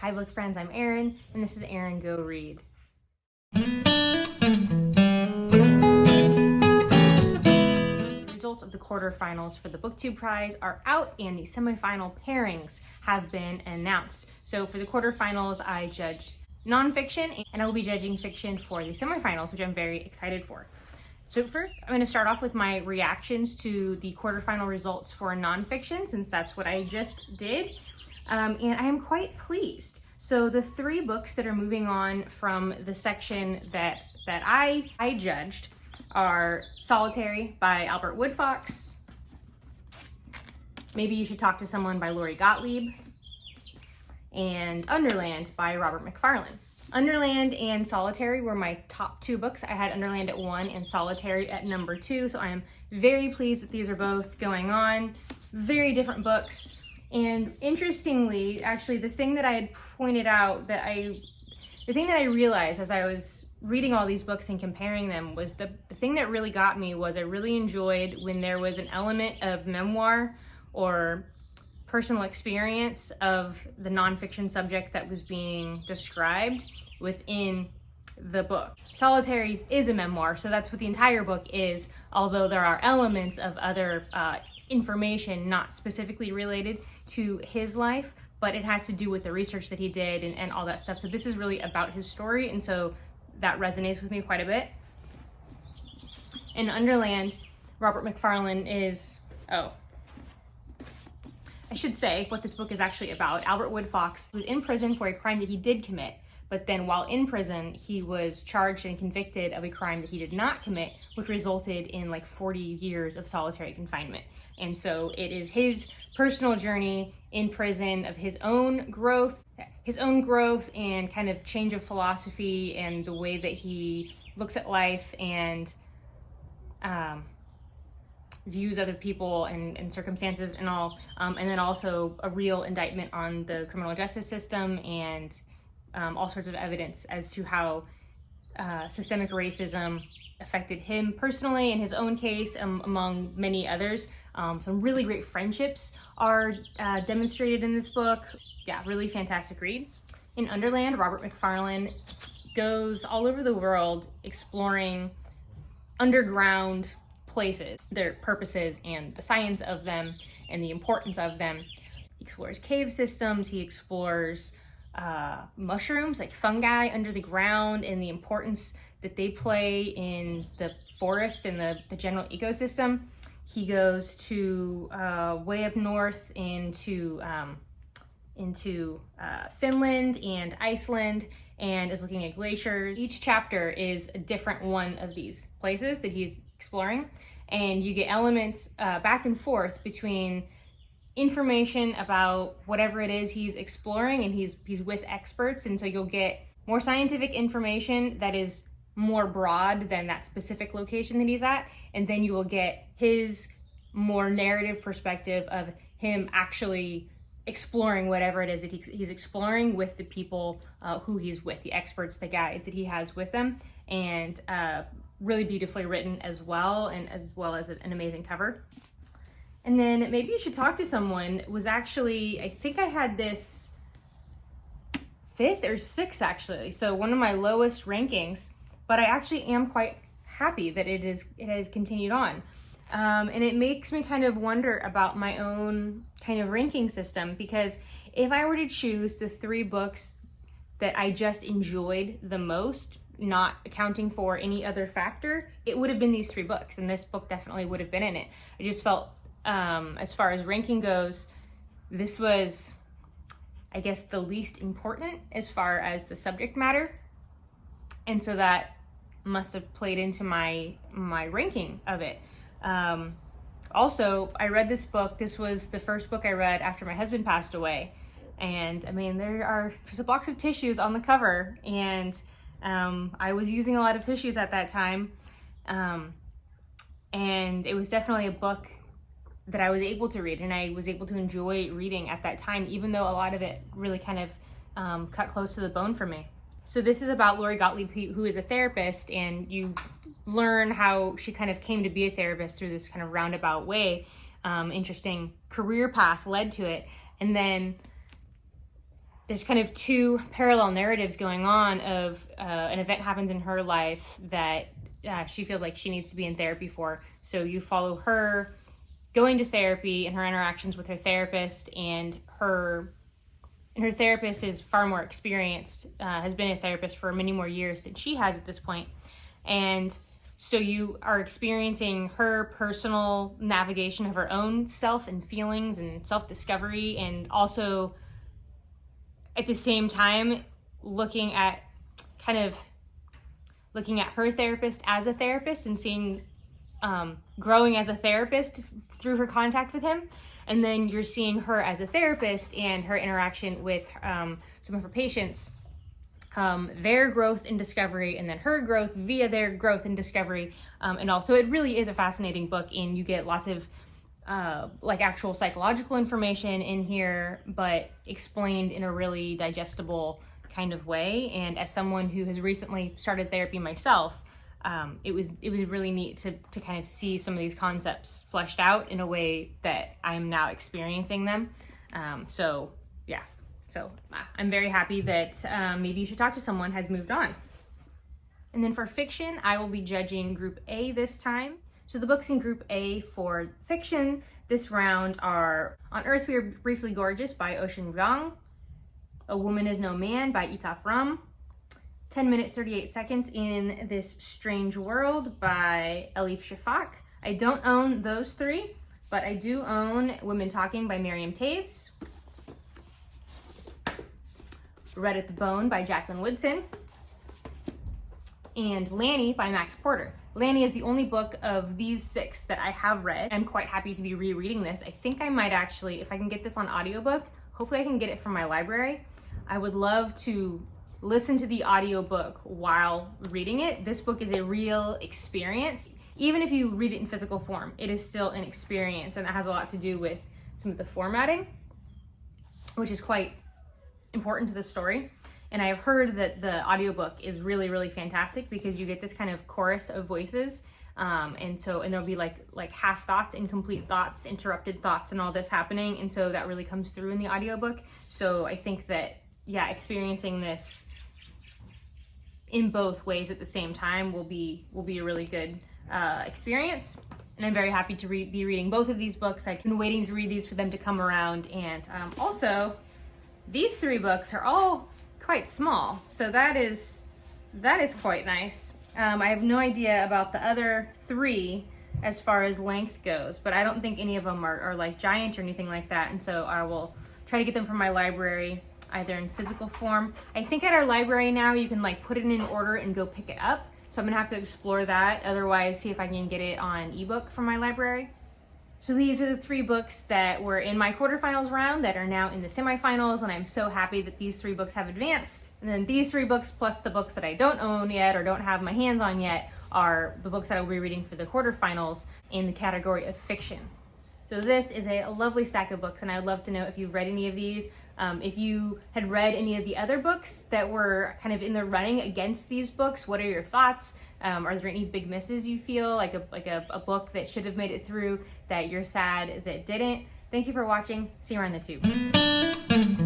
Hi book friends, I'm Erin, and this is Erin Go Read. The results of the quarterfinals for the Booktube Prize are out, and the semifinal pairings have been announced. So for the quarterfinals, I judged nonfiction, and I will be judging fiction for the semifinals, which I'm very excited for. So first, I'm going to start off with my reactions to the quarterfinal results for nonfiction, since that's what I just did. And I am quite pleased. So the three books that are moving on from the section that I judged are Solitary by Albert Woodfox, Maybe You Should Talk to Someone by Lori Gottleib, and Underland by Robert MacFarlane. Underland and Solitary were my top two books. I had Underland at 1 and Solitary at number 2, so I am very pleased that these are both going on. Very different books. And interestingly, actually, the thing that I had pointed out the thing that I realized as I was reading all these books and comparing them was the thing that really got me was I really enjoyed when there was an element of memoir or personal experience of the nonfiction subject that was being described within the book. Solitary is a memoir, so that's what the entire book is, although there are elements of other information not specifically related to his life, but it has to do with the research that he did and all that stuff. So this is really about his story, and so that resonates with me quite a bit. In Underland, Robert MacFarlane is, I should say what this book is actually about. Albert Woodfox was in prison for a crime that he did commit, but then while in prison, he was charged and convicted of a crime that he did not commit, which resulted in like 40 years of solitary confinement. And so it is his personal journey in prison of his own growth and kind of change of philosophy and the way that he looks at life and views other people and circumstances and all, and then also a real indictment on the criminal justice system and all sorts of evidence as to how systemic racism affected him personally in his own case, among many others. Some really great friendships are demonstrated in this book. Yeah, really fantastic read. In Underland, Robert MacFarlane goes all over the world exploring underground places, their purposes and the science of them and the importance of them. He explores cave systems, he explores mushrooms, like fungi under the ground, and the importance that they play in the forest and the general ecosystem. He goes to way up north into Finland and Iceland and is looking at glaciers. Each chapter is a different one of these places that he's exploring, and you get elements back and forth between information about whatever it is he's exploring, and he's with experts, and so you'll get more scientific information that is more broad than that specific location that he's at, and then you will get his more narrative perspective of him actually exploring whatever it is that he's exploring with the people who he's with, the experts, the guides that he has with them, and really beautifully written as well, and as well as an amazing cover. And then Maybe You Should Talk to Someone was actually, I think I had this 5th or 6th actually, so one of my lowest rankings, but I actually am quite happy that it has continued on. And it makes me kind of wonder about my own kind of ranking system, because if I were to choose the 3 books that I just enjoyed the most, not accounting for any other factor, it would have been these 3 books, and this book definitely would have been in it. I just felt, as far as ranking goes, this was, I guess, the least important as far as the subject matter, and so that must have played into my ranking of it. Also, I read this book. This was the first book I read after my husband passed away, and I mean, there's a box of tissues on the cover, and I was using a lot of tissues at that time, and it was definitely a book that I was able to read, and I was able to enjoy reading at that time, even though a lot of it really kind of cut close to the bone for me. So this is about Lori Gottleib, who is a therapist, and you learn how she kind of came to be a therapist through this kind of roundabout way. Interesting career path led to it. And then there's kind of two parallel narratives going on of an event happens in her life that she feels like she needs to be in therapy for. So you follow her going to therapy and her interactions with her therapist, and her therapist is far more experienced, has been a therapist for many more years than she has at this point. And so you are experiencing her personal navigation of her own self and feelings and self-discovery, and also at the same time looking at her therapist as a therapist and seeing growing as a therapist through her contact with him. And then you're seeing her as a therapist and her interaction with some of her patients, their growth and discovery, and then her growth via their growth and discovery. And also it really is a fascinating book, and you get lots of like actual psychological information in here, but explained in a really digestible kind of way. And as someone who has recently started therapy myself, it was really neat to kind of see some of these concepts fleshed out in a way that I'm now experiencing them. So I'm very happy that Maybe You Should Talk to Someone has moved on. And then for fiction, I will be judging Group A this time. So the books in Group A for fiction this round are On Earth We Are Briefly Gorgeous by Vuong, A Woman Is No Man by Etaf Rum, 10 minutes 38 seconds in This Strange World by Elif Shafak. I don't own those three, but I do own Women Talking by Miriam Toews, Red at the Bone by Jacqueline Woodson, and Lanny by Max Porter. Lanny is the only book of these 6 that I have read. I'm quite happy to be rereading this. I think I might actually, if I can get this on audiobook, hopefully I can get it from my library. I would love to listen to the audiobook while reading it. This book is a real experience. Even if you read it in physical form, it is still an experience, and that has a lot to do with some of the formatting, which is quite important to the story. And I've heard that the audiobook is really, really fantastic because you get this kind of chorus of voices. And there'll be like half thoughts, incomplete thoughts, interrupted thoughts, and all this happening. And so that really comes through in the audiobook. So I think that, experiencing this in both ways at the same time will be a really good experience. And I'm very happy to be reading both of these books. I've been waiting to read these for them to come around. And also, these 3 books are all quite small, so that is quite nice. I have no idea about the other 3 as far as length goes, but I don't think any of them are like giant or anything like that, and so I will try to get them from my library either in physical form. I think at our library now you can like put it in order and go pick it up, so I'm gonna have to explore that. Otherwise, see if I can get it on ebook from my library. So these are the 3 books that were in my quarterfinals round that are now in the semifinals, and I'm so happy that these 3 books have advanced. And then these 3 books plus the books that I don't own yet or don't have my hands on yet are the books that I will be reading for the quarterfinals in the category of fiction. So this is a lovely stack of books, and I'd love to know if you've read any of these. If you had read any of the other books that were kind of in the running against these books, what are your thoughts? Are there any big misses you feel, like a book that should have made it through that you're sad that didn't? Thank you for watching. See you around the tube.